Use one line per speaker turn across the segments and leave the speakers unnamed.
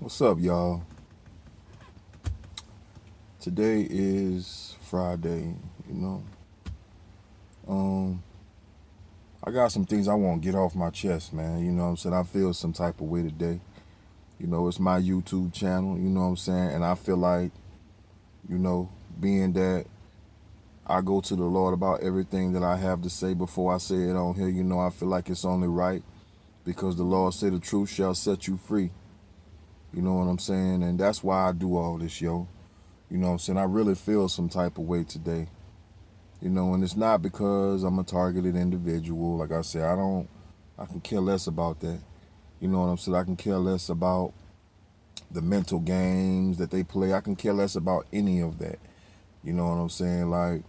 What's up, y'all? Today is Friday, you know. Um, I got some things I want to get off my chest, man. You know what I'm saying? I feel some type of way today. You know, it's my YouTube channel, you know what I'm saying? And I feel like, you know, being that I go to the Lord about everything that I have to say before I say it on here, you know, I feel like it's only right because the Lord said the truth shall set you free. You know what I'm saying? And that's why I do all this, yo. You know what I'm saying? I really feel some type of way today. You know, and it's not because I'm a targeted individual. Like I said, I can care less about that. You know what I'm saying? I can care less about the mental games that they play. I can care less about any of that. You know what I'm saying? Like,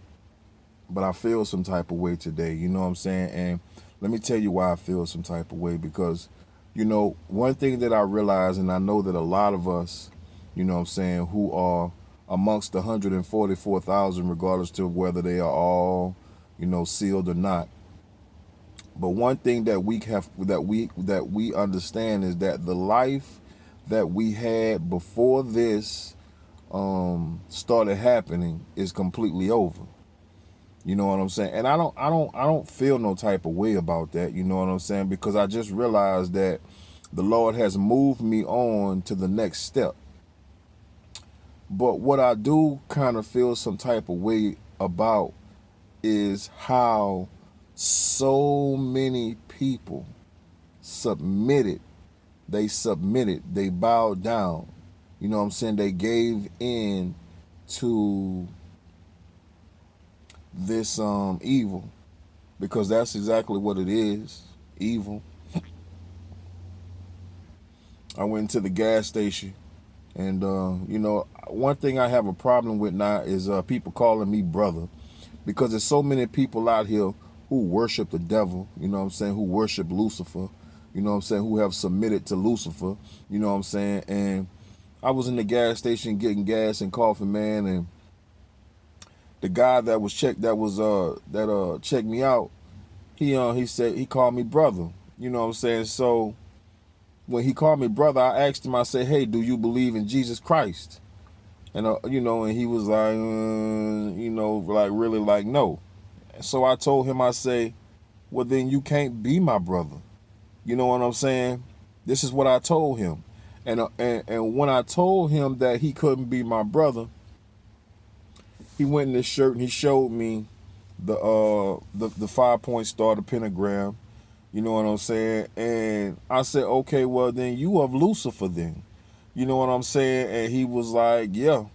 but I feel some type of way today. You know what I'm saying? And let me tell you why I feel some type of way because, you know, one thing that I realize, and I know that a lot of us, you know what I'm saying, who are amongst the 144,000, regardless to whether they are all, you know, sealed or not. But one thing that we understand is that the life that we had before this started happening is completely over. You know what I'm saying? And I don't feel no type of way about that. You know what I'm saying? Because I just realized that the Lord has moved me on to the next step. But what I do kind of feel some type of way about is how so many people submitted. They bowed down. You know what I'm saying? They gave in to this evil because that's exactly what it is, evil. I went into the gas station and you know, one thing I have a problem with now is people calling me brother because there's so many people out here who worship the devil, you know what I'm saying, who worship Lucifer, you know what I'm saying, who have submitted to Lucifer, you know what I'm saying. And I was in the gas station getting gas and coffee, man, and the guy that checked me out, he said he called me brother, you know what I'm saying. So when he called me brother, I asked him, I said, hey, do you believe in Jesus Christ? And you know, and he was like, you know, like really like no. So I told him, I say, well, then you can't be my brother. You know what I'm saying? This is what I told him. And when I told him that he couldn't be my brother, he went in his shirt and he showed me the 5-point star, the pentagram. You know what I'm saying? And I said, okay, well then you of Lucifer then. You know what I'm saying? And he was like, yeah.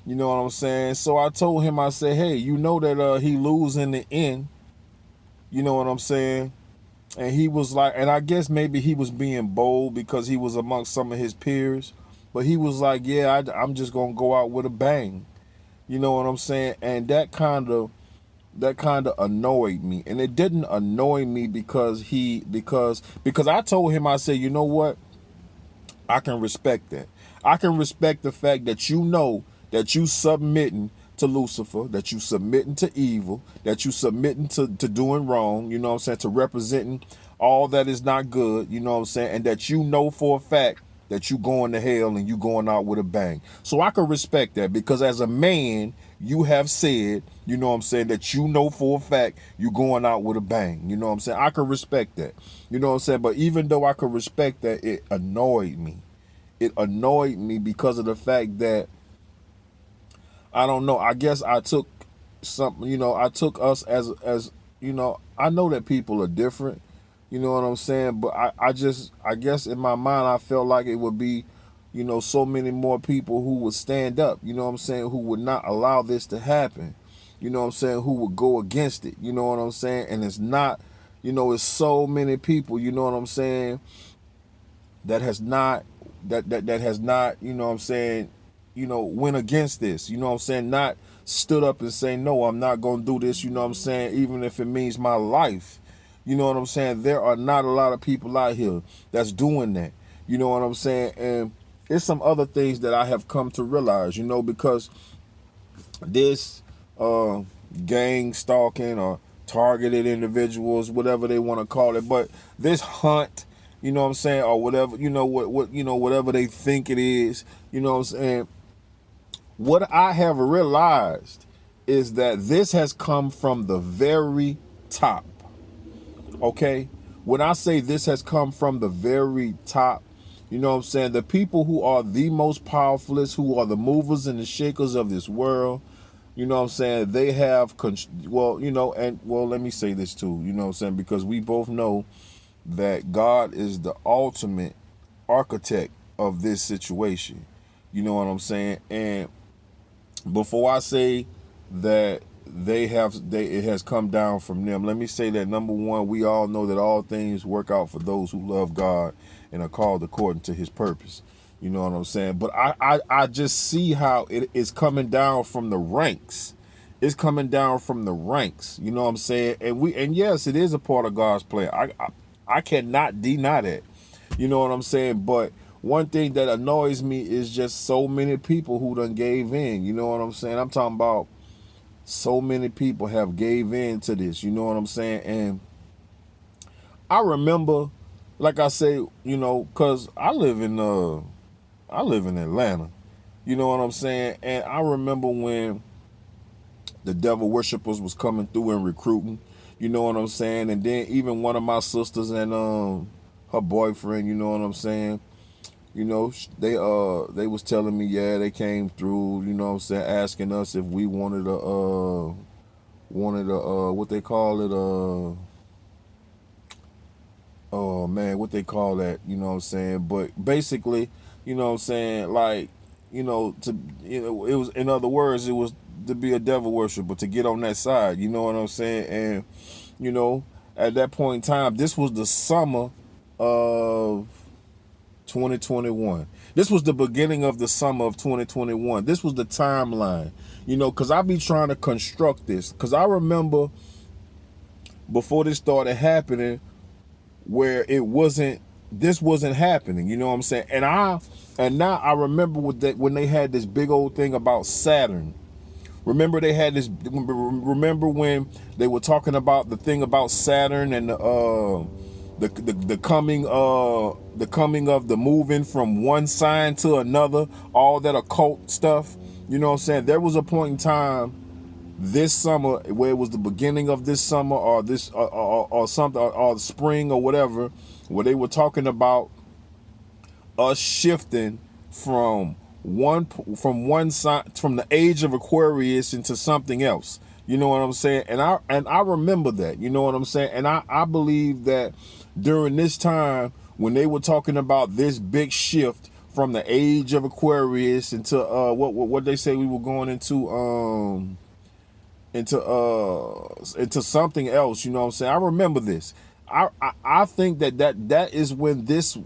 You know what I'm saying? So I told him, I said, hey, you know that he lose in the end. You know what I'm saying? And he was like, and I guess maybe he was being bold because he was amongst some of his peers. But he was like, yeah, I'm just going to go out with a bang. You know what I'm saying? And that kind of annoyed me. And it didn't annoy me because I told him, I said, you know what? I can respect that. I can respect the fact that you know that you submitting to Lucifer, that you submitting to evil, that you submitting to doing wrong, you know what I'm saying, to representing all that is not good, you know what I'm saying, and that you know for a fact that you going to hell and you going out with a bang. So I can respect that because as a man, you have said, you know what I'm saying, that you know for a fact you going out with a bang. You know what I'm saying? I can respect that. You know what I'm saying? But even though I could respect that, it annoyed me. It annoyed me because of the fact that I don't know. I guess I took something, you know, I took us as you know, I know that people are different, you know what I'm saying, but I guess in my mind I felt like it would be, you know, so many more people who would stand up, you know what I'm saying, who would not allow this to happen. You know what I'm saying, who would go against it, you know what I'm saying? And it's not, you know, it's so many people, you know what I'm saying, that has not that has not, you know what I'm saying, you know, went against this, you know what I'm saying, not stood up and say, no, I'm not going to do this, you know what I'm saying, even if it means my life. You know what I'm saying? There are not a lot of people out here that's doing that. You know what I'm saying? And it's some other things that I have come to realize, you know, because this uh gang stalking or targeted individuals, whatever they want to call it, but this hunt you know what I'm saying, or whatever, whatever they think it is, you know what I'm saying. What I have realized is that this has come from the very top. Okay? When I say this has come from the very top, you know what I'm saying? The people who are the most powerfulest, who are the movers and the shakers of this world, you know what I'm saying? They have, let me say this too, you know what I'm saying? Because we both know that God is the ultimate architect of this situation. You know what I'm saying? And before I say that it has come down from them, let me say that number one, we all know that all things work out for those who love God and are called according to his purpose. You know what I'm saying? But I just see how it is coming down from the ranks. It's coming down from the ranks. You know what I'm saying? And yes, it is a part of God's plan. I cannot deny that. You know what I'm saying? But one thing that annoys me is just so many people who done gave in. You know what I'm saying? I'm talking about so many people have gave in to this. You know what I'm saying? And I remember, like I say, cause I live in Atlanta. You know what I'm saying? And I remember when the devil worshippers was coming through and recruiting. You know what I'm saying? And then even one of my sisters and her boyfriend, you know what I'm saying? They was telling me, yeah, they came through, you know what I'm saying, asking us if we wanted what they call it, oh man, what they call that, you know what I'm saying? But basically, you know what I'm saying, like, it was, in other words, it was to be a devil worshiper, to get on that side, you know what I'm saying? And, at that point in time, this was the summer of 2021. This was the beginning of the summer of 2021. This was the timeline, because I be trying to construct this. Because I remember before this started happening, where this wasn't happening, you know what I'm saying? And now I remember when they had this big old thing about Saturn. Remember when they were talking about the thing about Saturn and the coming of the moving from one sign to another, all that occult stuff. You know what I'm saying? There was a point in time this summer where it was the beginning of this summer or this or something or spring or whatever, where they were talking about us shifting from one side, from the age of Aquarius into something else. You know what I'm saying? And I remember that. You know what I'm saying? And I believe that during this time when they were talking about this big shift from the age of Aquarius into what they say we were going into something else, you know what I'm saying? I remember this. I think that is when this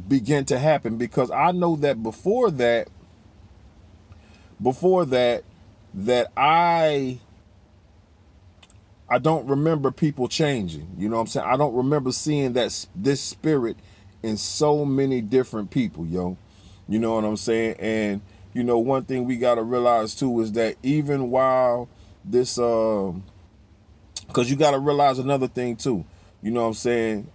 began to happen, because I know that before that that I don't remember people changing. You know what I'm saying? I don't remember seeing this spirit in so many different people, yo. You know what I'm saying? And one thing we got to realize too is that even while this because you got to realize another thing too. You know what I'm saying?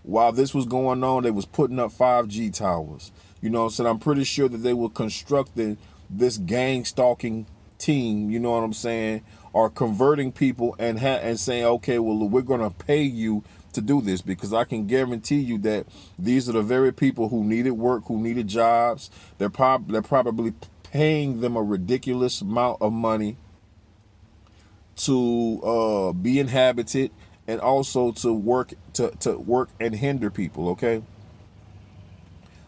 While this was going on, they was putting up 5G towers. You know what I'm saying? I'm pretty sure that they were constructing this gang stalking team, you know what I'm saying, or converting people and saying, okay, well, we're going to pay you to do this, because I can guarantee you that these are the very people who needed work, who needed jobs. They're probably paying them a ridiculous amount of money to be inhabited, and also to work and hinder people. Okay,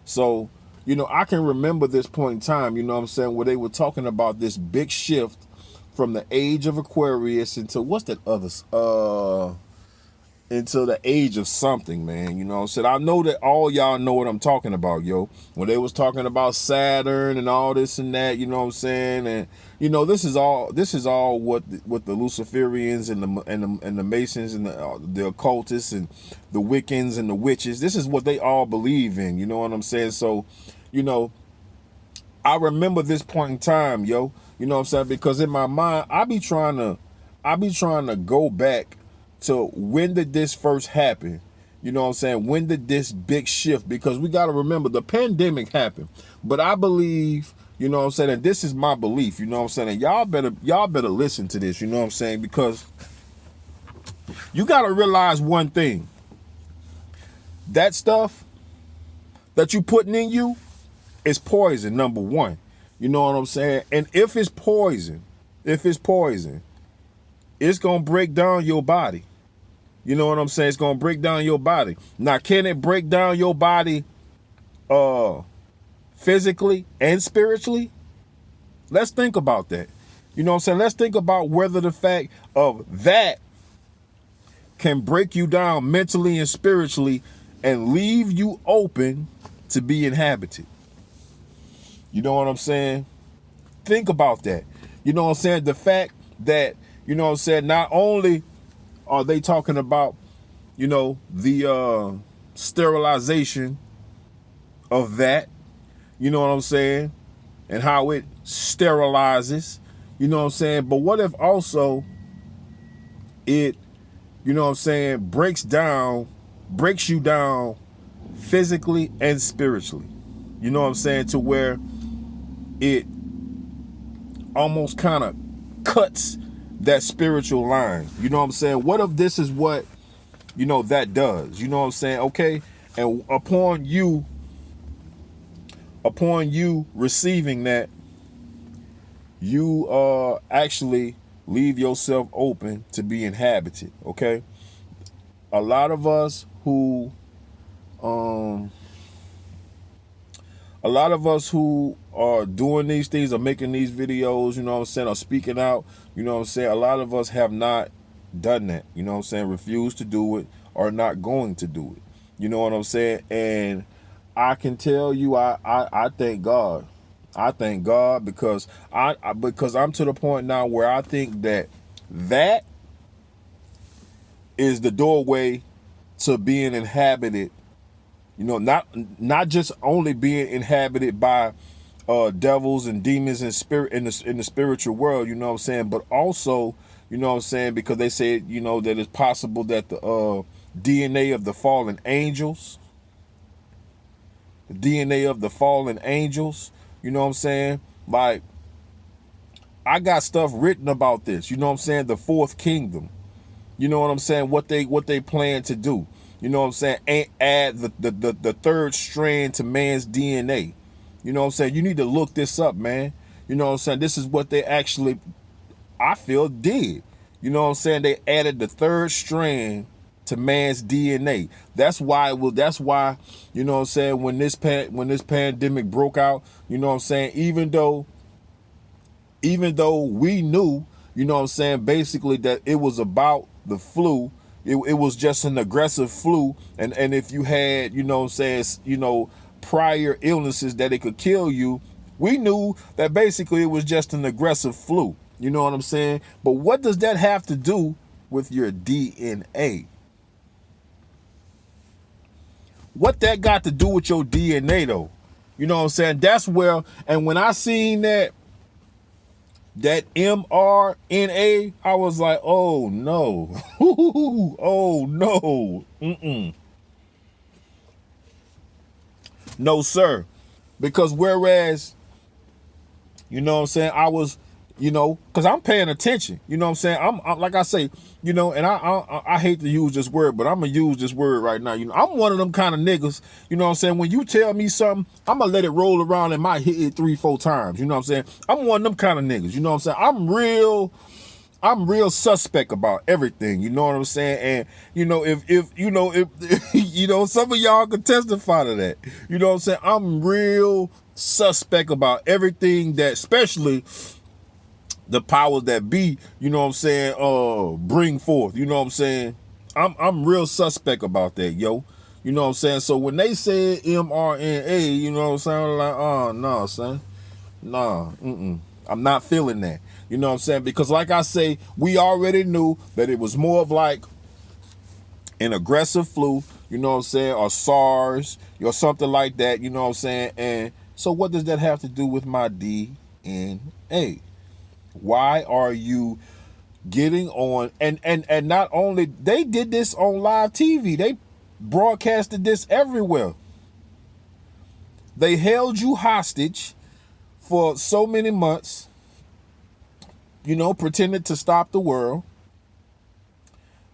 so I can remember this point in time, you know what I'm saying, where they were talking about this big shift from the age of Aquarius into what's that other into the age of something, man. You know what I'm saying? I know that all y'all know what I'm talking about, yo. When they was talking about Saturn and all this and that, you know what I'm saying? And this is all what the Luciferians and the Masons and the occultists and the Wiccans and the witches, this is what they all believe in, you know what I'm saying? So, I remember this point in time, yo. You know what I'm saying? Because in my mind, I be trying to go back to when did this first happen? You know what I'm saying? When did this big shift? Because we got to remember the pandemic happened. But I believe, you know what I'm saying, and this is my belief, you know what I'm saying, and y'all better listen to this, you know what I'm saying, because you got to realize one thing. That stuff that you putting in you is poison, number one. You know what I'm saying? And if it's poison, it's going to break down your body. You know what I'm saying? It's going to break down your body. Now, can it break down your body physically and spiritually? Let's think about that. You know what I'm saying? Let's think about whether the fact of that can break you down mentally and spiritually and leave you open to be inhabited. You know what I'm saying? Think about that. You know what I'm saying? The fact that, you know what I'm saying, not only are they talking about, you know, the sterilization of that, you know what I'm saying, and how it sterilizes, you know what I'm saying, but what if also it, you know what I'm saying, breaks you down physically and spiritually, you know what I'm saying, to where it almost kind of cuts that spiritual line. You know what I'm saying? What if this is what, you know, that does? You know what I'm saying? Okay. And upon you receiving that, you actually leave yourself open to be inhabited. Okay. A lot of us who are doing these things, are making these videos, you know what I'm saying, are speaking out, you know what I'm saying, a lot of us have not done that, you know what I'm saying, refused to do it, or not going to do it, you know what I'm saying. And I can tell you, I thank God. I thank God because because I'm to the point now where I think that is the doorway to being inhabited. You know, not just only being inhabited by devils and demons and spirit in the spiritual world, you know what I'm saying, but also, you know what I'm saying, because they say, you know, that it's possible that the DNA of the fallen angels, you know what I'm saying, like, I got stuff written about this, you know what I'm saying, the fourth kingdom, you know what I'm saying, what they plan to do. You know what I'm saying? And add the third strand to man's DNA. You know what I'm saying? You need to look this up, man. You know what I'm saying? This is what they actually, I feel, did. You know what I'm saying? They added the third strand to man's DNA. That's why, you know what I'm saying, when this pandemic broke out, you know what I'm saying, even though we knew, you know what I'm saying, basically that it was about the flu. It was just an aggressive flu, and if you had, you know what I'm saying, you know, prior illnesses that it could kill you, we knew that basically it was just an aggressive flu. You know what I'm saying? But what does that have to do with your DNA? What that got to do with your DNA though? You know what I'm saying? That's where, and when I seen that mRNA, I was like, oh no. Oh no. No, sir. Because whereas, you know what I'm saying, I was, you know, because I'm paying attention. You know what I'm saying? I'm like I say, you know, and I hate to use this word, but I'm going to use this word right now. You know, I'm one of them kind of niggas, you know what I'm saying? When you tell me something, I'm going to let it roll around and might hit it 3-4 times. You know what I'm saying? I'm one of them kind of niggas. You know what I'm saying? I'm real suspect about everything. You know what I'm saying? And, you know, if you know, some of y'all can testify to that. You know what I'm saying? I'm real suspect about everything that, especially the powers that be, you know what I'm saying, bring forth. You know what I'm saying? I'm real suspect about that, yo. You know what I'm saying? So when they said mRNA, you know what I'm saying, I'm like, oh no, son. Nah, I'm not feeling that. You know what I'm saying? Because like I say, we already knew that it was more of like an aggressive flu, you know what I'm saying, or SARS, or something like that, you know what I'm saying? And so what does that have to do with my DNA? Why are you getting on, and not only, they did this on live TV. broadcasted this everywhere. They held you hostage for so many months, pretended to stop the world.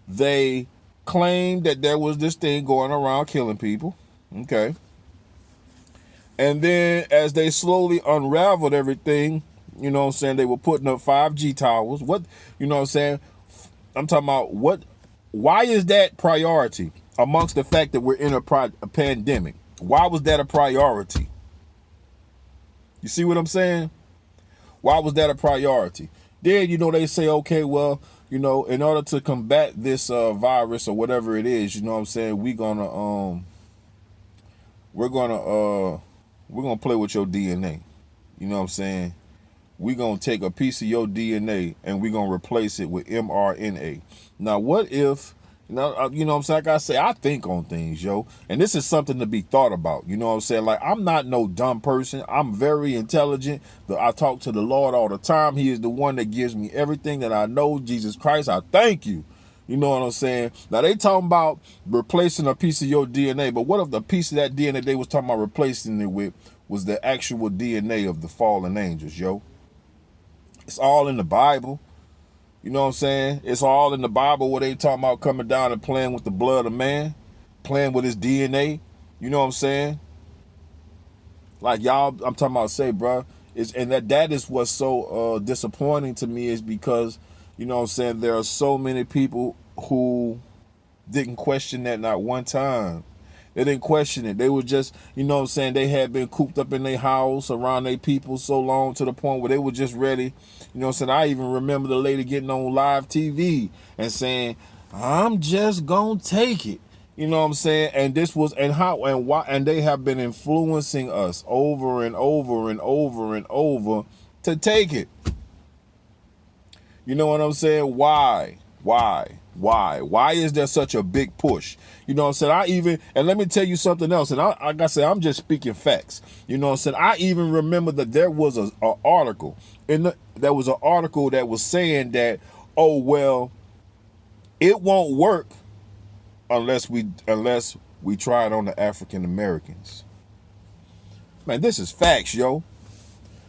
They claimed that there was this thing going around killing people. Okay. And then as they slowly unraveled everything, they were putting up 5G towers. What, I'm talking about why is that priority amongst the fact that we're in a pandemic? Why was that a priority? You see what I'm saying? Why was that a priority? Then, they say, okay, well, in order to combat this virus or whatever it is, we're gonna play with your DNA. We're gonna take a piece of your DNA and we're gonna replace it with mRNA. Now, what if, like I say, I think on things, yo, and this is something to be thought about. Like, I'm not no dumb person. I'm very intelligent. I talk to the Lord all the time. He is the one that gives me everything that I know. Jesus Christ, I thank you. You know what I'm saying? Now, they talking about replacing a piece of your DNA, but what if the piece of that DNA they was talking about replacing it with was the actual DNA of the fallen angels, yo? It's all in the Bible. You know what I'm saying? It's all in the Bible where they talking about coming down and playing with the blood of man, playing with his DNA. You know what I'm saying? Like, y'all, I'm talking about, say, bro, and that is what's so disappointing to me, is because, there are so many people who didn't question that not one time. They didn't question it. They were just, they had been cooped up in their house around their people so long to the point where they were just ready. I even remember the lady getting on live TV and saying, I'm just gonna take it. And this was, and how, and why, and they have been influencing us over and over and over and over to take it. You know what I'm saying? Why? Why is there such a big push? And let me tell you something else. And like I said, I'm just speaking facts. I even remember that there was an article that was saying that, oh, well, it won't work unless we try it on the African Americans. Man, this is facts, yo.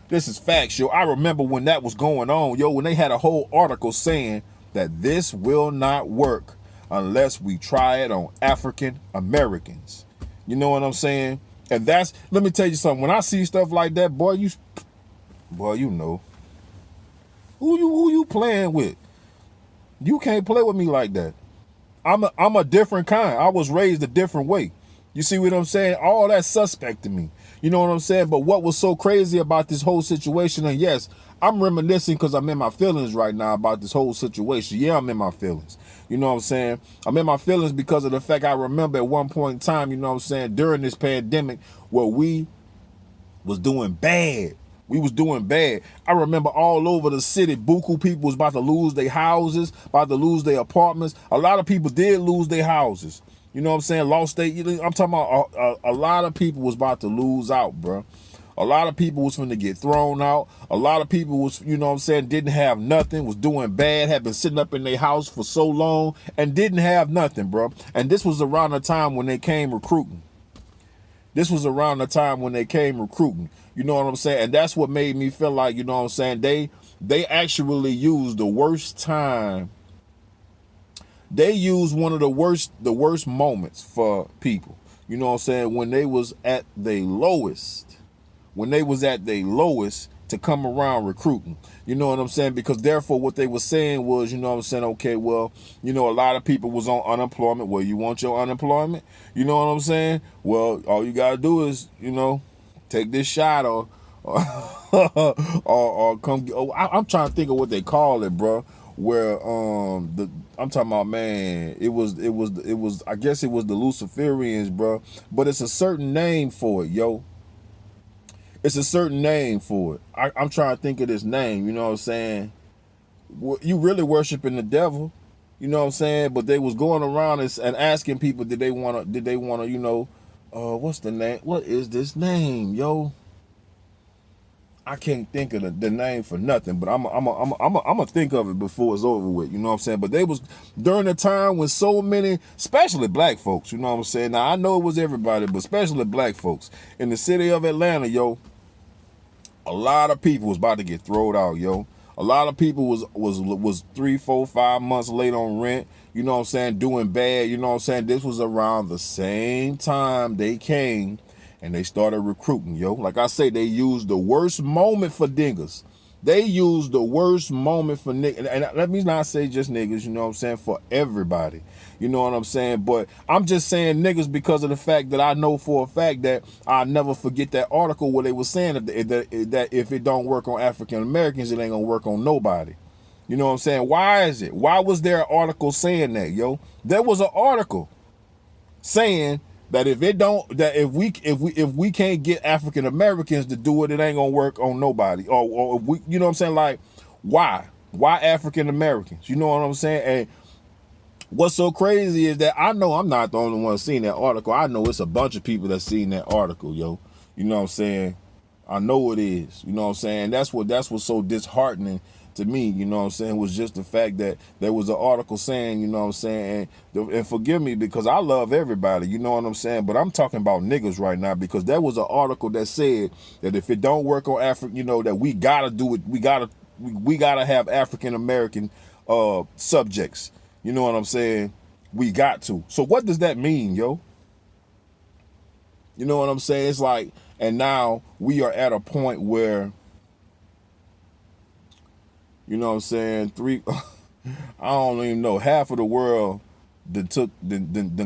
This is facts, yo. I remember when that was going on, yo, when they had a whole article saying that this will not work unless we try it on African Americans. You know what I'm saying? And let me tell you something. When I see stuff like that, boy, you know. Who you playing with? You can't play with me like that. I'm a different kind. I was raised a different way. You see what I'm saying? All that suspect to me. You know what I'm saying? But what was so crazy about this whole situation, and yes, I'm reminiscing because I'm in my feelings right now about this whole situation. Yeah, I'm in my feelings. You know what I'm saying? I'm in my feelings because of the fact I remember at one point in time, during this pandemic, where we was doing bad. We was doing bad. I remember all over the city, buku people was about to lose their houses, about to lose their apartments. A lot of people did lose their houses. You know what I'm saying? Lost state. I'm talking about a lot of people was about to lose out, bro. A lot of people was finna get thrown out. A lot of people was, didn't have nothing, was doing bad, had been sitting up in their house for so long and didn't have nothing, bro. And this was around the time when they came recruiting. You know what I'm saying? And that's what made me feel like, they actually used the worst time. They used one of the worst moments for people. You know what I'm saying? When they was at their lowest. To come around recruiting. You know what I'm saying? Because therefore what they were saying was, okay, well, a lot of people was on unemployment. Well, you want your unemployment? You know what I'm saying? Well, all you gotta do is, take this shot or or come. I'm trying to think of what they call it, bro. Where I'm talking about, man, it was I guess it was the Luciferians, bro. But it's a certain name for it, yo. It's a certain name for it. I'm trying to think of this name, you know what I'm saying? You really worshiping the devil, you know what I'm saying? But they was going around and asking people, did they want to, what's the name? What is this name, yo? I can't think of the name for nothing, but I'm gonna think of it before it's over with. You know what I'm saying? But they was during the time when so many, especially black folks, you know what I'm saying? Now I know it was everybody, but especially black folks in the city of Atlanta, yo, a lot of people was about to get thrown out, yo. A lot of people was 3, 4, 5 months late on rent. You know what I'm saying? Doing bad. You know what I'm saying? This was around the same time they came and they started recruiting, yo. Like I say, they used the worst moment for niggas. They used the worst moment for niggas. And let me not say just niggas, you know what I'm saying? For everybody. You know what I'm saying? But I'm just saying niggas because of the fact that I know for a fact that I'll never forget that article where they were saying that if it don't work on African Americans, it ain't gonna work on nobody. You know what I'm saying? Why is it? Why was there an article saying that, yo? There was an article saying that if we can't get African Americans to do it, it ain't gonna work on nobody. Or if we, you know what I'm saying? Like, why? Why African Americans? You know what I'm saying? And what's so crazy is that I know I'm not the only one seeing that article. I know it's a bunch of people that seen that article, yo. You know what I'm saying? I know it is. You know what I'm saying? That's what's so disheartening to me, you know what I'm saying, was just the fact that there was an article saying, you know what I'm saying, and forgive me because I love everybody, you know what I'm saying, but I'm talking about niggas right now because there was an article that said that if it don't work on Africa, you know, that we gotta do it, we gotta have African American subjects, you know what I'm saying, we got to. So what does that mean, yo? You know what I'm saying? It's like, and now we are at a point where, you know what I'm saying, I don't even know, half of the world done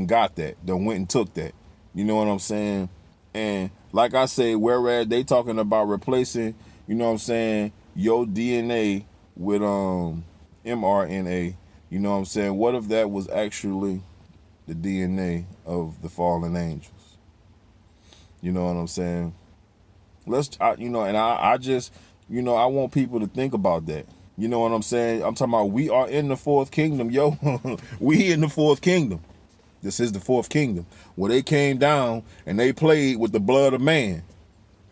got that, done went and took that. You know what I'm saying? And like I say, whereas they talking about replacing, you know what I'm saying, your DNA with mRNA, you know what I'm saying? What if that was actually the DNA of the fallen angels? You know what I'm saying? I just, you know, I want people to think about that. You know what I'm saying? I'm talking about we are in the fourth kingdom, yo. We in the fourth kingdom. This is the fourth kingdom where they came down and they played with the blood of man.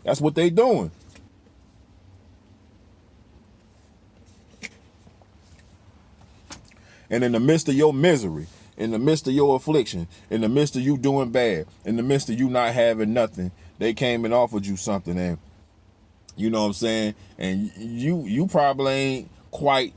That's what they doing. And in the midst of your misery, in the midst of your affliction, in the midst of you doing bad, in the midst of you not having nothing, they came and offered you something, and you know what I'm saying? And you probably ain't quite,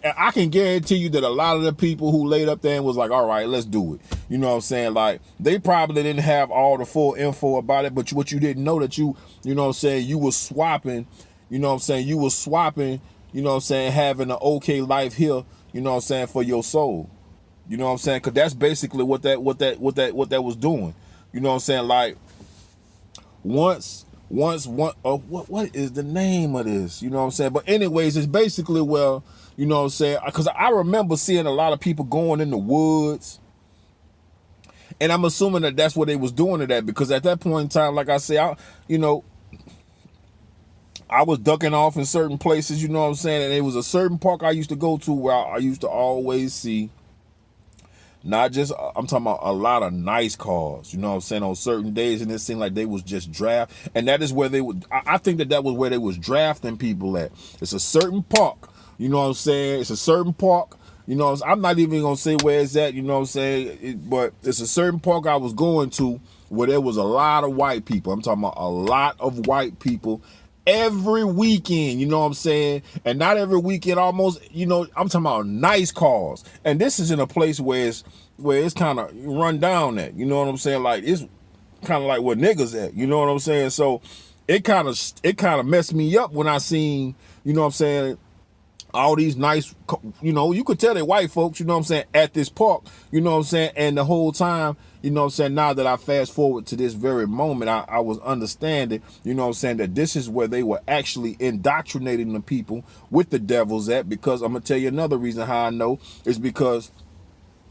I can guarantee you that a lot of the people who laid up there and was like, all right, let's do it. You know what I'm saying? Like, they probably didn't have all the full info about it, but what you didn't know that you know what I'm saying, you was swapping, you know what I'm saying, you was swapping, you know what I'm saying, having an okay life here, you know what I'm saying, for your soul. You know what I'm saying? Because that's basically what that was doing. You know what I'm saying? Like, what is the name of this? You know what I'm saying? But anyways, it's basically, well, you know what I'm saying? Because I remember seeing a lot of people going in the woods, and I'm assuming that that's what they was doing to that, because at that point in time, like I say, I was ducking off in certain places, you know what I'm saying? And it was a certain park I used to go to where I used to always see, not just, I'm talking about a lot of nice cars, you know what I'm saying, on certain days, and it seemed like they was just draft, and that is where they would, I think that was where they was drafting people at. It's a certain park, you know what I'm saying, it's a certain park, you know, I'm not even gonna say where it's at, you know what I'm saying, but it's a certain park I was going to where there was a lot of white people. I'm talking about a lot of white people every weekend, you know what I'm saying? And not every weekend, almost, you know, I'm talking about nice cars. And this is in a place where it's kind of run down at, you know what I'm saying? Like, it's kind of like where niggas at, you know what I'm saying? So it kind of messed me up when I seen, you know what I'm saying, all these nice, you know, you could tell they white folks, you know what I'm saying, at this park, you know what I'm saying, and the whole time, you know what I'm saying, now that I fast forward to this very moment, I was understanding, you know what I'm saying, that this is where they were actually indoctrinating the people with the devils at, because I'm going to tell you another reason how I know is because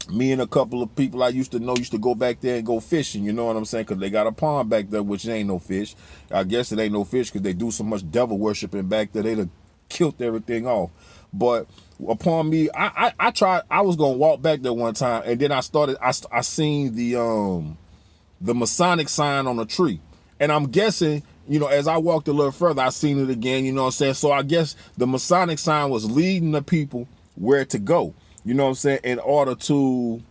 me and a couple of people I used to know used to go back there and go fishing, you know what I'm saying, because they got a pond back there, which ain't no fish. I guess it ain't no fish because they do so much devil worshiping back there, they'd have killed everything off. But upon me, I tried, I was gonna walk back there one time, and then I seen the Masonic sign on a tree, and I'm guessing you know, as I walked a little further, I seen it again, you know what I'm saying? So I guess the Masonic sign was leading the people where to go, you know what I'm saying, in order to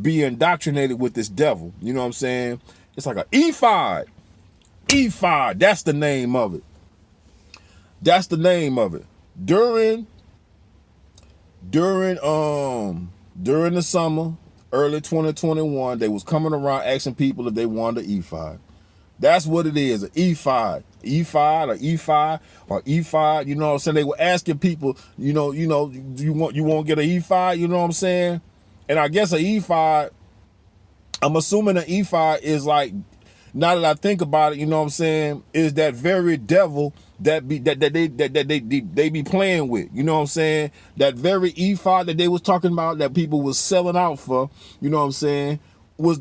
be indoctrinated with this devil, you know what I'm saying? It's like an ephod. Ephod, that's the name of it. That's the name of it. During the summer, early 2021, they was coming around asking people if they wanted an ephod. That's what it is, an ephod. Ephod or ephod or ephod, you know what I'm saying? They were asking people, you want to get an ephod, you know what I'm saying? And I guess an ephod, I'm assuming an ephod is like, now that I think about it, you know what I'm saying, is that very devil that they be playing with, you know what I'm saying? That very ephod that they was talking about that people was selling out for, you know what I'm saying,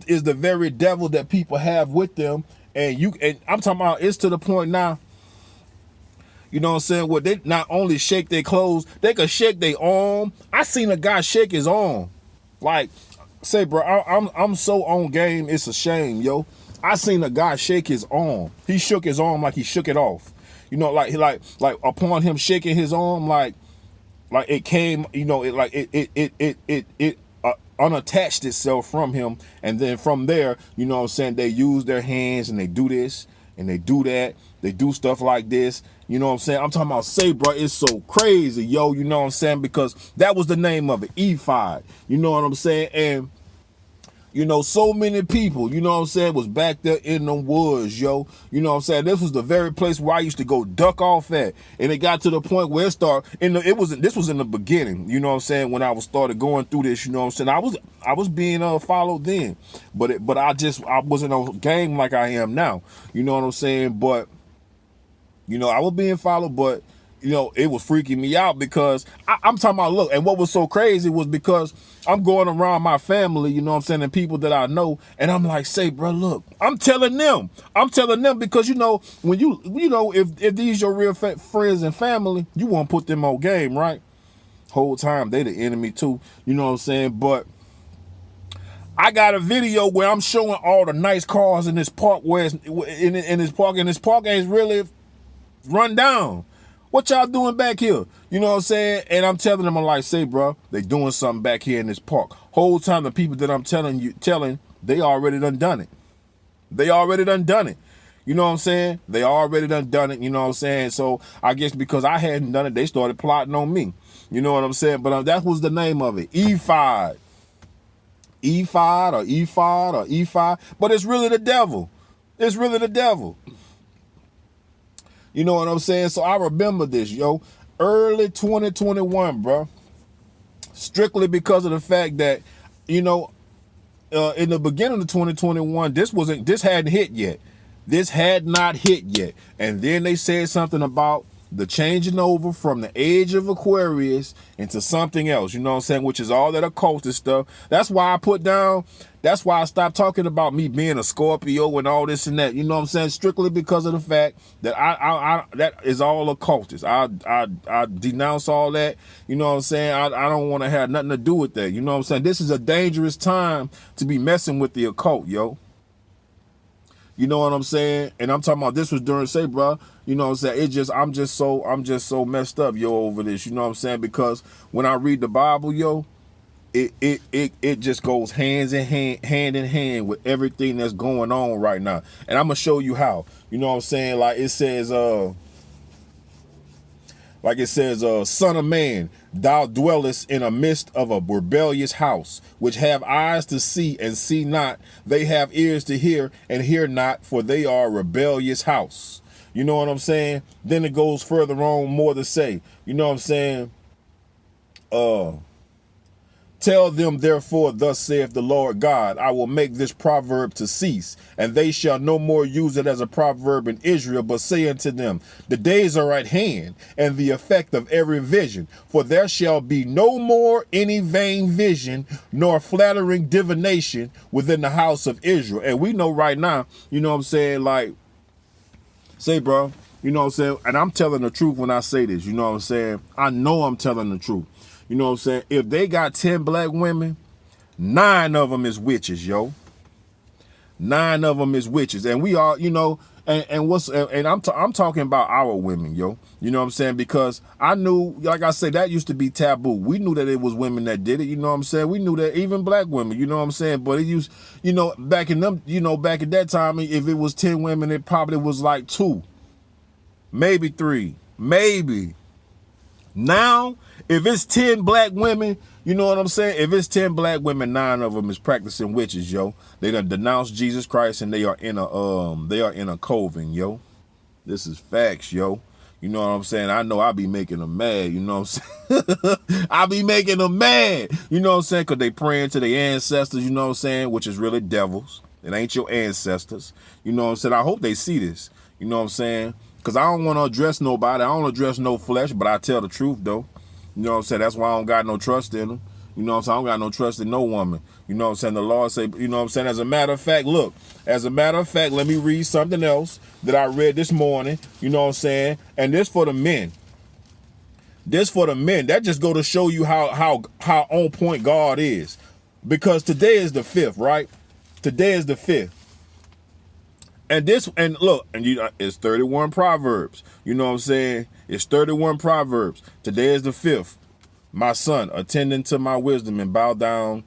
is the very devil that people have with them. And I'm talking about, it's to the point now, you know what I'm saying, where they not only shake their clothes, they could shake their arm. I seen a guy shake his arm. Like, say, bro, I'm so on game, it's a shame, yo. I seen a guy shake his arm. He shook his arm like he shook it off. You know, like upon him shaking his arm, like it came, you know, it unattached itself from him, and then from there, you know what I'm saying, they use their hands and they do this and they do that, they do stuff like this, you know what I'm saying? I'm talking about, say, bro, it's so crazy, yo, you know what I'm saying, because that was the name of it, ephod, you know what I'm saying? And you know, so many people, you know what I'm saying, was back there in the woods, yo. You know what I'm saying? This was the very place where I used to go duck off at. And it got to the point where it started, this was in the beginning, you know what I'm saying, when I was started going through this, you know what I'm saying? I was being followed then. But I wasn't on game like I am now. You know what I'm saying? But, you know, I was being followed, but you know, it was freaking me out because I'm talking about, look, and what was so crazy was because I'm going around my family, you know what I'm saying, and people that I know, and I'm like, say, bro, look, I'm telling them because, you know, when you know, if these your real friends and family, you want to put them on game, right? Whole time, they the enemy too, you know what I'm saying? But I got a video where I'm showing all the nice cars in this park, where it's in this park, and this park ain't really run down. What y'all doing back here? You know what I'm saying? And I'm telling them, I'm like, say, bro, they doing something back here in this park. Whole time the people that I'm telling, they already done it. They already done it. You know what I'm saying? They already done it. You know what I'm saying? So I guess because I hadn't done it, they started plotting on me. You know what I'm saying? But that was the name of it. ephod. Ephod or ephod or ephod. But it's really the devil. It's really the devil. You know what I'm saying? So I remember this, yo. Early 2021, bro. Strictly because of the fact that, you know, in the beginning of 2021, this hadn't hit yet. This had not hit yet. And then they said something about the changing over from the age of Aquarius into something else, you know what I'm saying, which is all that occultist stuff. That's why I stopped talking about me being a Scorpio and all this and that, you know what I'm saying, strictly because of the fact that I that is all occultist. I denounce all that, you know what I'm saying. I don't want to have nothing to do with that, you know what I'm saying. This is a dangerous time to be messing with the occult, yo. You know what I'm saying? And I'm talking about, this was during, say, bro, you know what I'm saying? I'm just so messed up, yo, over this. You know what I'm saying? Because when I read the Bible, yo, it just goes hand in hand with everything that's going on right now. And I'm gonna show you how. You know what I'm saying? Like it says, son of man, thou dwellest in a midst of a rebellious house, which have eyes to see and see not. They have ears to hear and hear not, for they are a rebellious house. You know what I'm saying? Then it goes further on, more to say. You know what I'm saying? Tell them, therefore, thus saith the Lord God, I will make this proverb to cease, and they shall no more use it as a proverb in Israel, but say unto them, the days are at hand, and the effect of every vision. For there shall be no more any vain vision, nor flattering divination within the house of Israel. And we know right now, you know what I'm saying, like, say, bro, you know what I'm saying, and I'm telling the truth when I say this, you know what I'm saying, I know I'm telling the truth. You know what I'm saying? If they got 10 black women, 9 of them is witches, yo. 9 of them is witches. And we are, you know, and I'm talking about our women, yo. You know what I'm saying? Because I knew, like I said, that used to be taboo. We knew that it was women that did it. You know what I'm saying? We knew that, even black women. You know what I'm saying? But it used, you know, back in them, you know, back at that time, if it was 10 women, it probably was like 2, maybe 3, maybe. Now, if it's 10 black women, you know what I'm saying? If it's 10 black women, 9 of them is practicing witches, yo. They done denounced Jesus Christ and they are in a coven, yo. This is facts, yo. You know what I'm saying? I know I be making them mad, you know what I'm saying? I be making them mad, you know what I'm saying? Because they praying to their ancestors, you know what I'm saying? Which is really devils. It ain't your ancestors. You know what I'm saying? I hope they see this, you know what I'm saying? Because I don't want to address nobody. I don't address no flesh, but I tell the truth, though. You know what I'm saying? That's why I don't got no trust in them. You know what I'm saying? I don't got no trust in no woman. You know what I'm saying? The Lord say, you know what I'm saying? As a matter of fact, look, as a matter of fact, let me read something else that I read this morning. You know what I'm saying? And this for the men. This for the men. That just go to show you how on point God is. Because today is the 5th, right? Today is the 5th. And this, and look, and it's 31 Proverbs. You know what I'm saying? It's 31 Proverbs. Today is the 5th. My son, attend to my wisdom and bow thine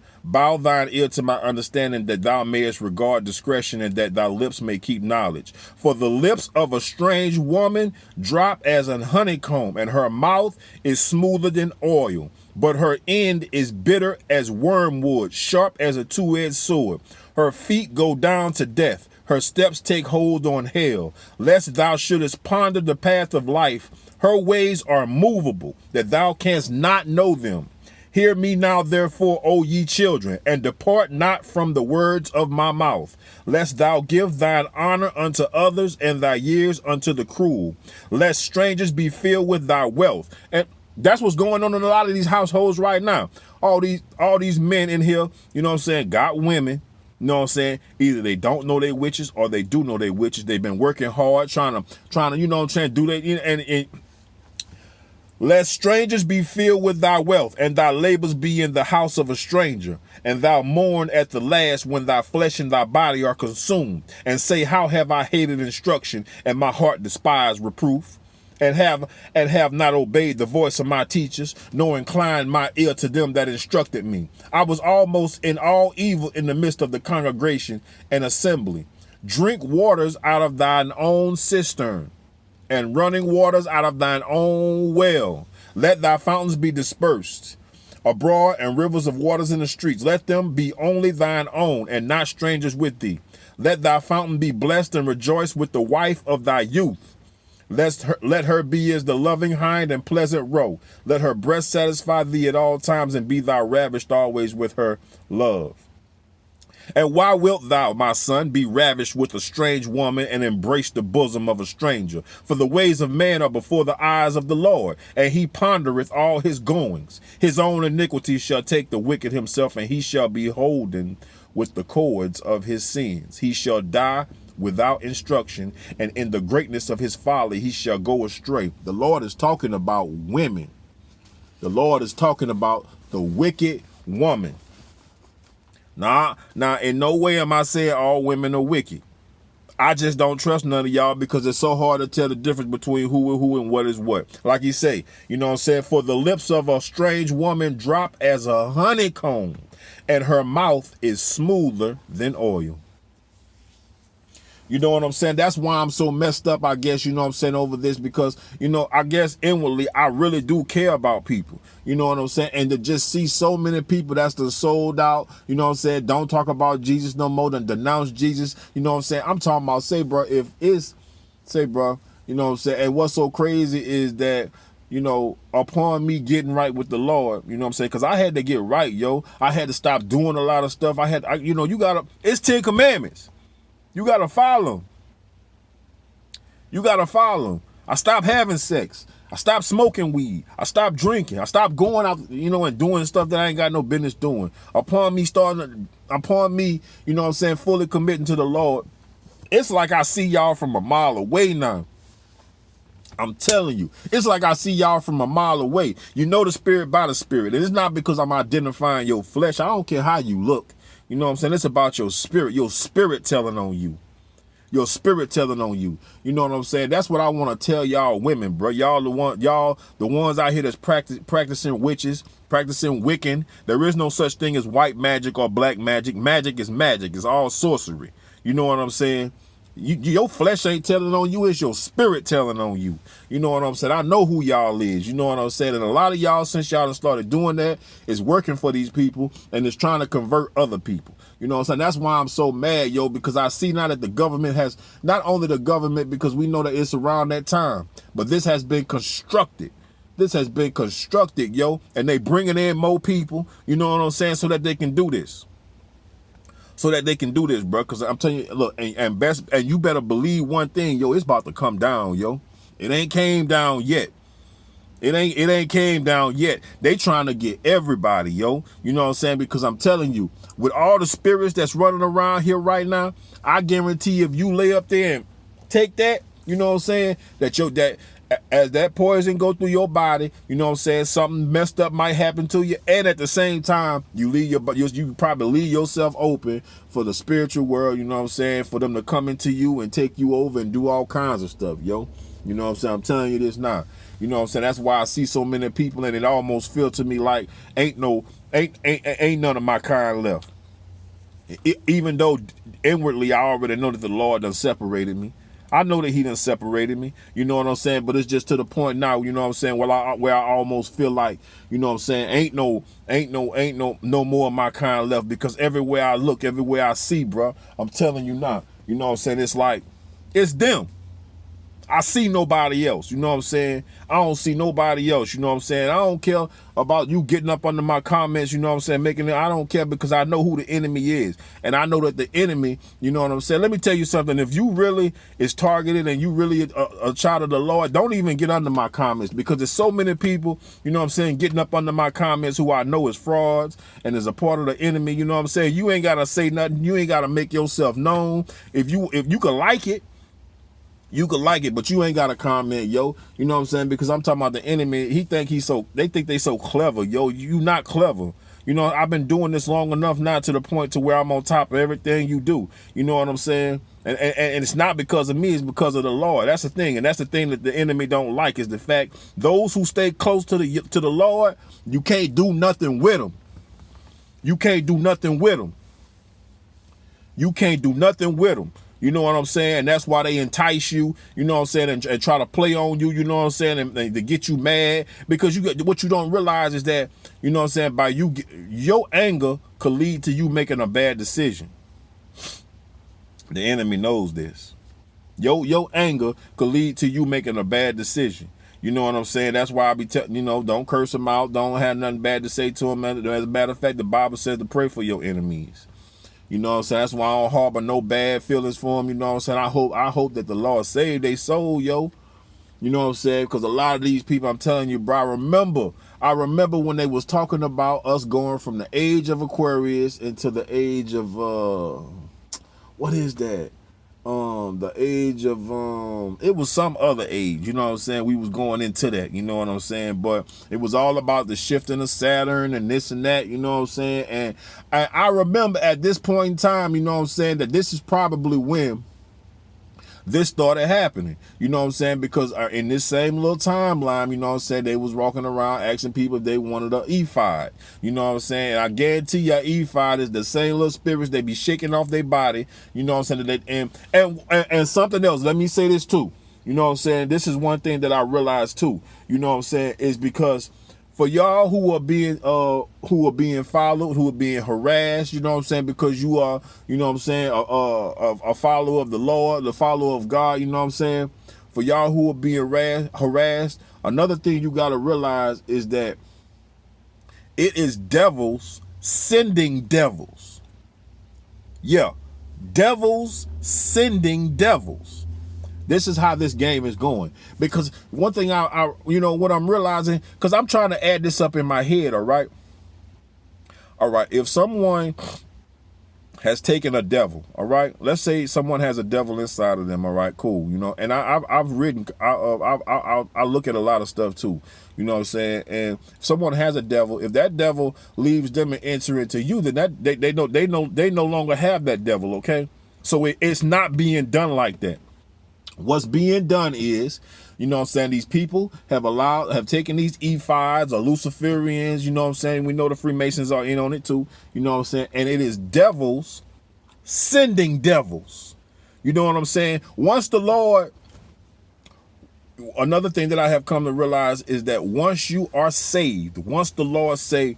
ear to my understanding, that thou mayest regard discretion and that thy lips may keep knowledge. For the lips of a strange woman drop as an honeycomb, and her mouth is smoother than oil, but her end is bitter as wormwood, sharp as a two-edged sword. Her feet go down to death. Her steps take hold on hell, lest thou shouldest ponder the path of life. Her ways are movable, that thou canst not know them. Hear me now, therefore, O ye children, and depart not from the words of my mouth, lest thou give thine honor unto others, and thy years unto the cruel, lest strangers be filled with thy wealth. And that's what's going on in a lot of these households right now. All these men in here, you know what I'm saying, got women. You know what I'm saying? Either they don't know they witches or they do know they witches. They've been working hard, trying to, you know what I'm saying, do that. And lest strangers be filled with thy wealth, and thy labors be in the house of a stranger, and thou mourn at the last when thy flesh and thy body are consumed, and say, how have I hated instruction, and my heart despised reproof? And have not obeyed the voice of my teachers, nor inclined my ear to them that instructed me. I was almost in all evil in the midst of the congregation and assembly. Drink waters out of thine own cistern, and running waters out of thine own well. Let thy fountains be dispersed abroad, and rivers of waters in the streets. Let them be only thine own, and not strangers with thee. Let thy fountain be blessed, and rejoice with the wife of thy youth. Let her be as the loving hind and pleasant roe. Let her breast satisfy thee at all times, and be thou ravished always with her love. And why wilt thou, my son, be ravished with a strange woman, and embrace the bosom of a stranger? For the ways of man are before the eyes of the Lord, and he pondereth all his goings. His own iniquity shall take the wicked himself, and he shall be holden with the cords of his sins. He shall die without instruction, and in the greatness of his folly he shall go astray. The Lord is talking about women. The Lord is talking about the wicked woman. Now, in no way am I saying all women are wicked. I just don't trust none of y'all, because it's so hard to tell the difference between who is who and what is what. Like you say, you know what I'm saying? For the lips of a strange woman drop as a honeycomb, and her mouth is smoother than oil. You know what I'm saying? That's why I'm so messed up, I guess, you know what I'm saying, over this, because, you know, I guess inwardly I really do care about people. You know what I'm saying? And to just see so many people that's the sold out, you know what I'm saying, don't talk about Jesus no more, than denounce Jesus. You know what I'm saying? I'm talking about, say, bro, you know what I'm saying? And what's so crazy is that, you know, upon me getting right with the Lord, you know what I'm saying? Because I had to get right, yo. I had to stop doing a lot of stuff. It's 10 commandments. You got to follow them. You got to follow them. I stopped having sex. I stopped smoking weed. I stopped drinking. I stopped going out, you know, and doing stuff that I ain't got no business doing. Upon me, you know what I'm saying, fully committing to the Lord, it's like I see y'all from a mile away now. I'm telling you, it's like I see y'all from a mile away. You know the spirit by the spirit. And it's not because I'm identifying your flesh. I don't care how you look. You know what I'm saying? It's about your spirit telling on you. Your spirit telling on you. You know what I'm saying? That's what I want to tell y'all women, bro. Y'all the ones out here that's practicing witches, practicing Wiccan. There is no such thing as white magic or black magic. Magic is magic. It's all sorcery. You know what I'm saying? Your flesh ain't telling on you, it's your spirit telling on you. You know what I'm saying? I know who y'all is. You know what I'm saying? And a lot of y'all, since y'all done started doing that, is working for these people and is trying to convert other people. You know what I'm saying? That's why I'm so mad, yo, because I see now that the government has, not only the government, because we know that it's around that time, but this has been constructed. This has been constructed, yo, and they bringing in more people, you know what I'm saying, so that they can do this. So that they can do this, bro. Because I'm telling you, look, and you better believe one thing, yo, it's about to come down, yo. It ain't came down yet. It ain't came down yet. They trying to get everybody, yo. You know what I'm saying? Because I'm telling you, with all the spirits that's running around here right now, I guarantee if you lay up there and take that, you know what I'm saying, that as that poison go through your body, you know what I'm saying, something messed up might happen to you, and at the same time, you probably leave yourself open for the spiritual world, you know what I'm saying, for them to come into you and take you over and do all kinds of stuff, yo. You know what I'm saying? I'm telling you this now. You know what I'm saying? That's why I see so many people, and it almost feels to me like ain't none of my kind left. Even though inwardly I already know that the Lord done separated me. I know that he done separated me, you know what I'm saying? But it's just to the point now, you know what I'm saying, where I almost feel like, you know what I'm saying, ain't no more of my kind left, because everywhere I look, everywhere I see, bro, I'm telling you now, you know what I'm saying, it's like, it's them. I see nobody else, you know what I'm saying? I don't see nobody else, you know what I'm saying? I don't care about you getting up under my comments, you know what I'm saying, making it, I don't care, because I know who the enemy is. And I know that the enemy, you know what I'm saying? Let me tell you something. If you really is targeted and you really a child of the Lord, don't even get under my comments, because there's so many people, you know what I'm saying, getting up under my comments who I know is frauds and is a part of the enemy, you know what I'm saying? You ain't got to say nothing. You ain't got to make yourself known. If you can like it, you could like it, but you ain't got to comment, yo. You know what I'm saying? Because I'm talking about the enemy. They think they so clever, yo. You not clever. You know, I've been doing this long enough now to the point to where I'm on top of everything you do. You know what I'm saying? And it's not because of me, it's because of the Lord. That's the thing. And that's the thing that the enemy don't like, is the fact those who stay close to the Lord, you can't do nothing with them. You can't do nothing with them. You can't do nothing with them. You know what I'm saying? And that's why they entice you, you know what I'm saying, and try to play on you, you know what I'm saying, and to get you mad, because what you don't realize is that, you know what I'm saying, by your anger could lead to you making a bad decision. The enemy knows this. Your anger could lead to you making a bad decision. You know what I'm saying? That's why I be telling, you know, don't curse them out. Don't have nothing bad to say to them. As a matter of fact, the Bible says to pray for your enemies. You know what I'm saying? That's why I don't harbor no bad feelings for them. You know what I'm saying? I hope that the Lord save their soul, yo. You know what I'm saying? Because a lot of these people, I'm telling you, bro, I remember when they was talking about us going from the age of Aquarius into the age of, what is that? The age of, it was some other age, you know what I'm saying? We was going into that, you know what I'm saying? But it was all about the shifting of Saturn and this and that, you know what I'm saying? And I remember at this point in time, you know what I'm saying, that this is probably when this started happening, you know what I'm saying? Because in this same little timeline, you know what I'm saying, they was walking around asking people if they wanted an ephod, you know what I'm saying? And I guarantee you, ephod is the same little spirits they be shaking off their body, you know what I'm saying? And something else, let me say this too, you know what I'm saying? This is one thing that I realized too, you know what I'm saying, is because for y'all who are being followed, who are being harassed, you know what I'm saying, because you are, you know what I'm saying, a follower of the Lord, the follower of God, you know what I'm saying, for y'all who are being harassed, another thing you got to realize is that it is devils sending devils. Yeah, devils sending devils. This is how this game is going. Because one thing you know, what I'm realizing, because I'm trying to add this up in my head, all right? All right, if someone has taken a devil, all right? Let's say someone has a devil inside of them, all right? Cool, you know. And I've written, I look at a lot of stuff too, you know what I'm saying? And if someone has a devil, if that devil leaves them and enter into you, then that they no longer have that devil, okay? So it's not being done like that. What's being done is, you know what I'm saying, these people have taken these ephides or Luciferians, you know what I'm saying, we know the Freemasons are in on it too, you know what I'm saying, and it is devils sending devils, you know what I'm saying. Once the Lord, another thing that I have come to realize is that once you are saved, once the Lord say,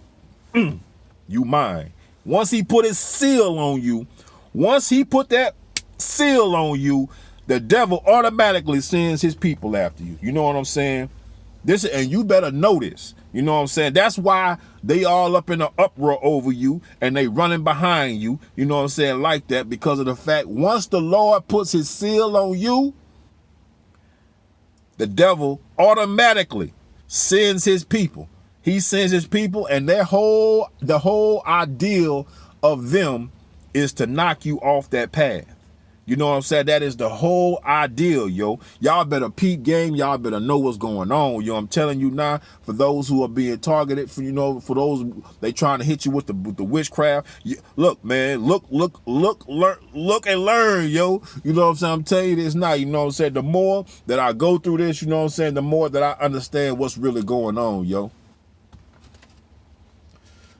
you mine, once he put his seal on you, once he put that seal on you, the devil automatically sends his people after you. You know what I'm saying? And you better know this. You know what I'm saying? That's why they all up in an uproar over you and they running behind you. You know what I'm saying? Like that, because of the fact once the Lord puts his seal on you, the devil automatically sends his people. He sends his people, and the whole ideal of them is to knock you off that path. You know what I'm saying? That is the whole ideal, yo. Y'all better peep game. Y'all better know what's going on, yo. I'm telling you now, for those who are being targeted, for, you know, for those, they trying to hit you with the witchcraft. Look, man, look, and learn, yo. You know what I'm saying? I'm telling you this now, you know what I'm saying? The more that I go through this, you know what I'm saying, the more that I understand what's really going on, yo.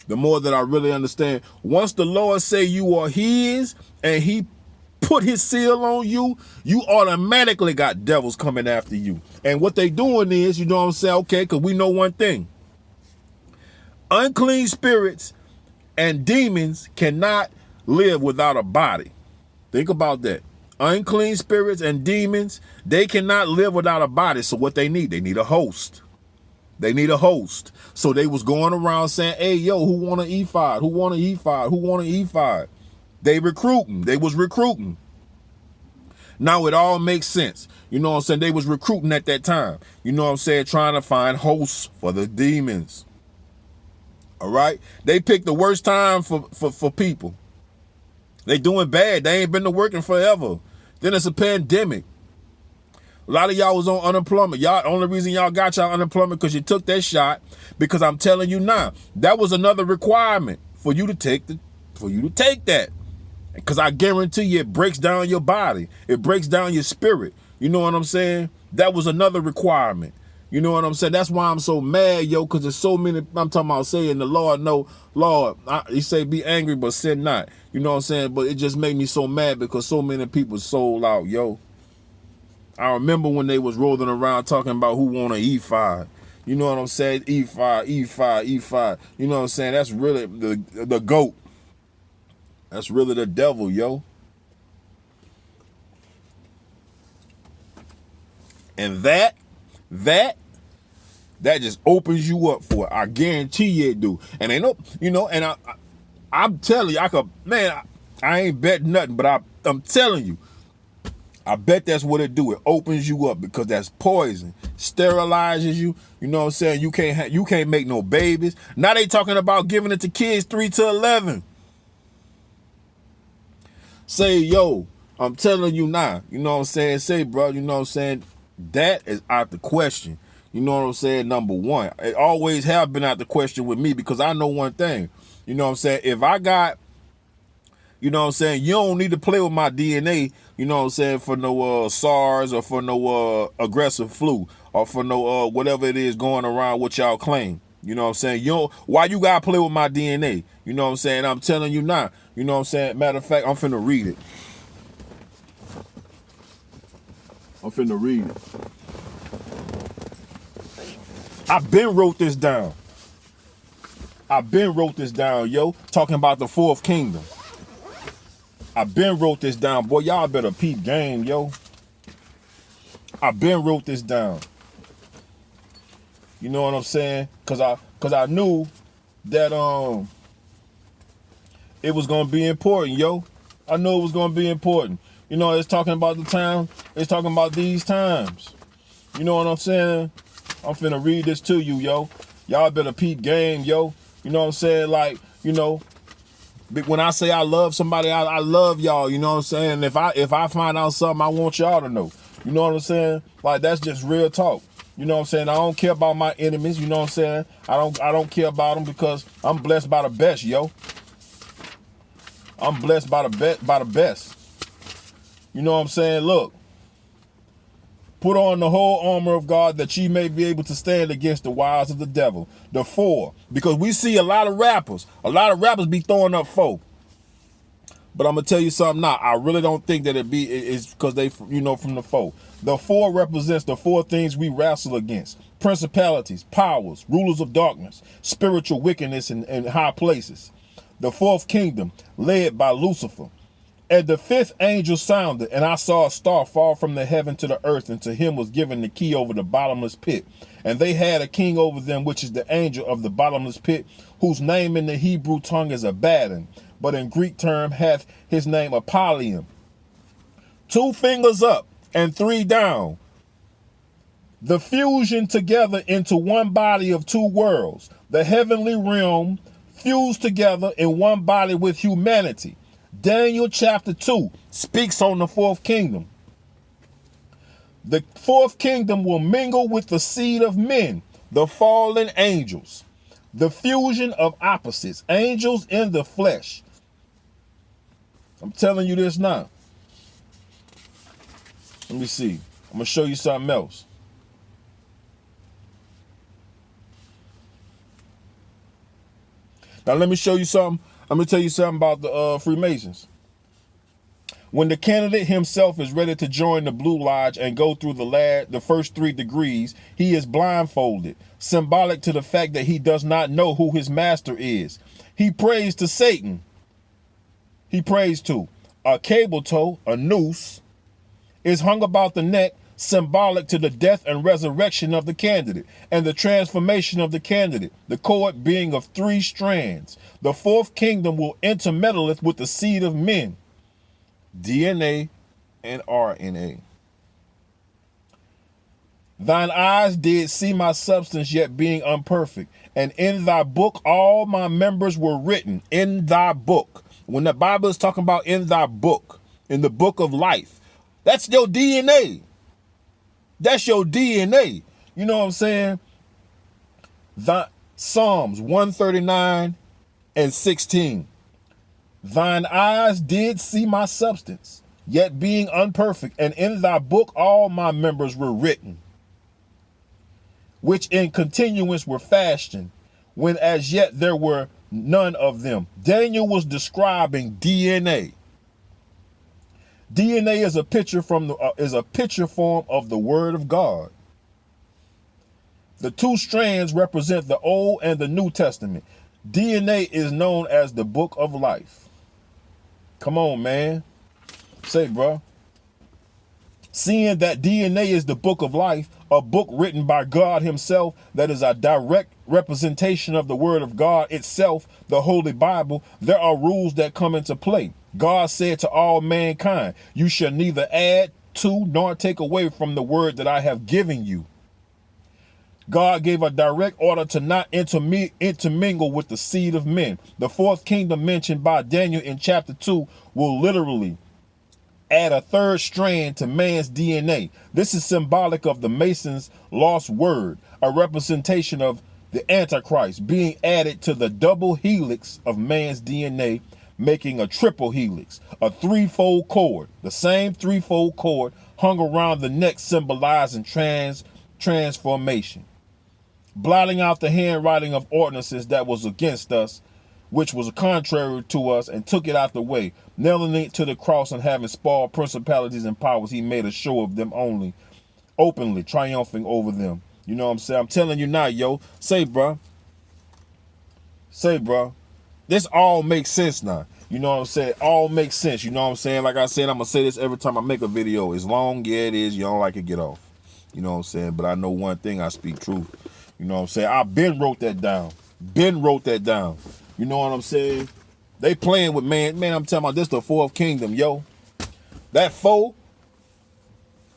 The more that I really understand. Once the Lord say you are his and he put his seal on you, you automatically got devils coming after you. And what they doing is, you know what I'm saying, okay, because we know one thing. Unclean spirits and demons cannot live without a body. Think about that. Unclean spirits and demons, they cannot live without a body. So what they need a host. They need a host. So they was going around saying, hey, yo, who want an ephod? Who want an ephod? Who want an ephod? They recruiting. They was recruiting. Now it all makes sense. You know what I'm saying? They was recruiting at that time. You know what I'm saying? Trying to find hosts for the demons. All right? They picked the worst time for people. They doing bad. They ain't been to working forever. Then it's a pandemic. A lot of y'all was on unemployment. Y'all, only reason y'all got y'all unemployment because you took that shot. Because I'm telling you now, that was another requirement for you to take that. Because I guarantee you it breaks down your body. It breaks down your spirit. You know what I'm saying? That was another requirement. You know what I'm saying? That's why I'm so mad, yo, because there's so many, I'm talking about saying the Lord, no, Lord, he say be angry, but sin not. You know what I'm saying? But it just made me so mad because so many people sold out, yo. I remember when they was rolling around talking about who want an ephod. You know what I'm saying? ephod. You know what I'm saying? That's really the goat. That's really the devil, yo. And that just opens you up for it. I guarantee you it do. And ain't no, you know, and I'm telling you, I ain't bet nothing, but I'm telling you, I bet that's what it do. It opens you up because that's poison. Sterilizes you. You know what I'm saying? You can't make no babies. Now they talking about giving it to kids 3 to 11. Say, yo, I'm telling you now, you know what I'm saying? Say, bro, you know what I'm saying? That is out the question. You know what I'm saying? Number one, it always have been out the question with me because I know one thing. You know what I'm saying? If I got, you know what I'm saying, you don't need to play with my DNA, you know what I'm saying, for no SARS or for no aggressive flu or for no whatever it is going around what y'all claim. You know what I'm saying? Why you gotta play with my DNA? You know what I'm saying? I'm telling you now. You know what I'm saying? Matter of fact, I'm finna read it. I've been wrote this down, yo. Talking about the fourth kingdom. I've been wrote this down. Boy, y'all better peep game, yo. I've been wrote this down. You know what I'm saying? Cause I knew that it was gonna be important, yo. I knew it was gonna be important. You know, it's talking about the time, it's talking about these times. You know what I'm saying? I'm finna read this to you, yo. Y'all better peep game, yo. You know what I'm saying? Like, you know, When I say I love somebody, I love y'all. You know what I'm saying? If I find out something, I want y'all to know. You know what I'm saying? Like, that's just real talk. You know what I'm saying? I don't care about my enemies. You know what I'm saying? I don't care about them because I'm blessed by the best, yo. I'm blessed by the best. You know what I'm saying? Look. Put on the whole armor of God that ye may be able to stand against the wiles of the devil. The 4. Because we see a lot of rappers. A lot of rappers be throwing up 4. But I'm going to tell you something now. I really don't think that it's because they, from the 4. The 4 represents the 4 things we wrestle against. Principalities, powers, rulers of darkness, spiritual wickedness in high places. The 4th kingdom, led by Lucifer. And the 5th angel sounded, and I saw a star fall from the heaven to the earth, and to him was given the key over the bottomless pit. And they had a king over them, which is the angel of the bottomless pit, whose name in the Hebrew tongue is Abaddon, but in Greek term hath his name Apollyon. 2 fingers up and 3 down. The fusion together into one body of 2 worlds. The heavenly realm fused together in one body with humanity. Daniel chapter 2 speaks on the 4th kingdom. The 4th kingdom will mingle with the seed of men, the fallen angels. The fusion of opposites, angels in the flesh. I'm telling you this now. Let me see. I'm going to show you something else. Now let me show you something. I'm going to tell you something about the Freemasons. When the candidate himself is ready to join the Blue Lodge and go through the first 3 degrees, he is blindfolded, symbolic to the fact that he does not know who his master is. He prays to Satan. He prays to a cable tow, a noose, is hung about the neck, symbolic to the death and resurrection of the candidate and the transformation of the candidate, the cord being of 3 strands. The 4th kingdom will intermeddleth with the seed of men, DNA and RNA. Thine eyes did see my substance yet being imperfect, and in thy book all my members were written. In thy book. When the Bible is talking about in thy book, in the book of life, that's your DNA. That's your DNA. You know what I'm saying? Psalms 139 and 16. Thine eyes did see my substance, yet being imperfect, and in thy book all my members were written, which in continuance were fashioned, when as yet there were none of them. Daniel was describing DNA. DNA is a picture form of the Word of God. The 2 strands represent the Old and the New Testament. DNA is known as the book of life. Come on, man. Say, bro. Seeing that DNA is the book of life, a book written by God himself that is a direct representation of the Word of God itself, the Holy Bible, there are rules that come into play. God said to all mankind, you shall neither add to nor take away from the word that I have given you. God gave a direct order to not intermingle with the seed of men. The 4th kingdom mentioned by Daniel in chapter 2 will literally add a 3rd strand to man's DNA. This is symbolic of the Masons' lost word, a representation of the Antichrist being added to the double helix of man's DNA, making a triple helix, a 3-fold cord. The same 3-fold cord hung around the neck, symbolizing transformation. Blotting out the handwriting of ordinances that was against us, which was contrary to us, and took it out the way. Nailing it to the cross and having spoiled principalities and powers, he made a show of them only, openly triumphing over them. You know what I'm saying? I'm telling you now, yo. Say, bro. Say, bro. This all makes sense now. You know what I'm saying? All makes sense. You know what I'm saying? Like I said, I'm going to say this every time I make a video. It's long, yeah, it is. You don't like it, get off. You know what I'm saying? But I know one thing, I speak truth. You know what I'm saying? I been wrote that down. You know what I'm saying? They playing with man. Man, I'm telling you, this the 4th kingdom, yo. That 4,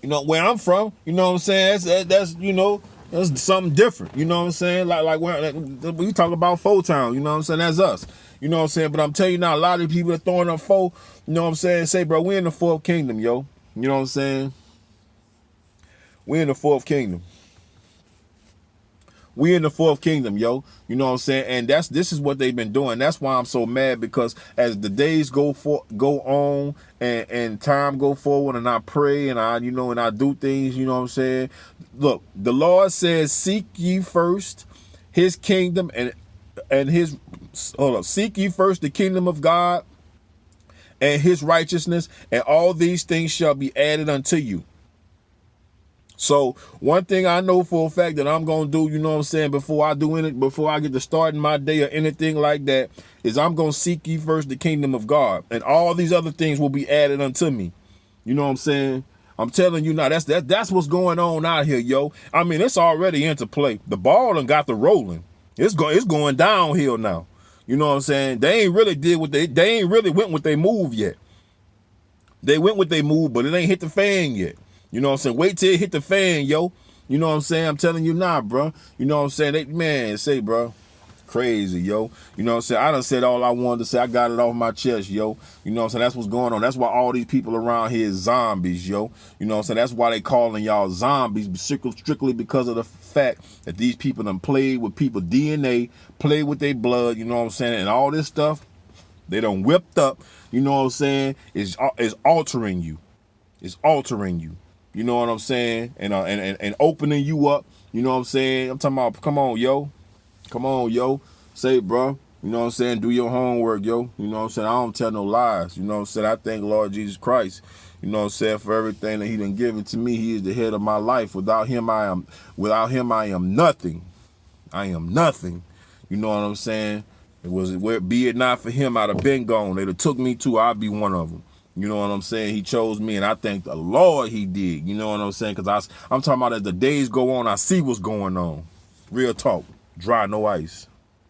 you know, where I'm from, you know what I'm saying? That's you know, That's something different. You know what I'm saying? Like when we talk about Four Town, you know what I'm saying? That's us. You know what I'm saying? But I'm telling you now, a lot of people that throwing up four, you know what I'm saying? Say, bro, we in the fourth kingdom, yo. You know what I'm saying? We in the fourth kingdom. We in the fourth kingdom, yo. You know what I'm saying? And this is what they've been doing. That's why I'm so mad, because as the days go on and time go forward, and I pray and I do things, you know what I'm saying? Look, the Lord says, seek ye first his kingdom and his seek ye first the kingdom of God and his righteousness, and all these things shall be added unto you. So one thing I know for a fact that I'm going to do, you know what I'm saying, before I get to starting my day or anything like that, is I'm going to seek ye first the kingdom of God, and all these other things will be added unto me. You know what I'm saying? I'm telling you now, that's what's going on out here, yo. I mean, it's already into play. The ball done got the rolling. It's going downhill now. You know what I'm saying? They ain't really went with their move yet. They went with their move, but it ain't hit the fan yet. You know what I'm saying? Wait till it hit the fan, yo. You know what I'm saying? I'm telling you now, bro. You know what I'm saying? Bro, crazy, yo. You know what I'm saying? I done said all I wanted to say. I got it off my chest, yo. You know what I'm saying? That's what's going on. That's why all these people around here is zombies, yo. You know what I'm saying? That's why they calling y'all zombies, strictly because of the fact that these people done played with people's DNA, played with their blood, you know what I'm saying? And all this stuff, they done whipped up, you know what I'm saying, is altering you. It's altering you. You know what I'm saying? And opening you up. You know what I'm saying? I'm talking about, come on, yo. Come on, yo. Say, bro. You know what I'm saying? Do your homework, yo. You know what I'm saying? I don't tell no lies. You know what I'm saying? I thank Lord Jesus Christ, you know what I'm saying, for everything that he done given to me. He is the head of my life. Without him, I am nothing. I am nothing. You know what I'm saying? Be it not for him, I'd have been gone. They'd have took me too. I'd be one of them. You know what I'm saying? He chose me, and I thank the Lord he did. You know what I'm saying? Because I'm talking about, as the days go on, I see what's going on. Real talk. Dry, no ice.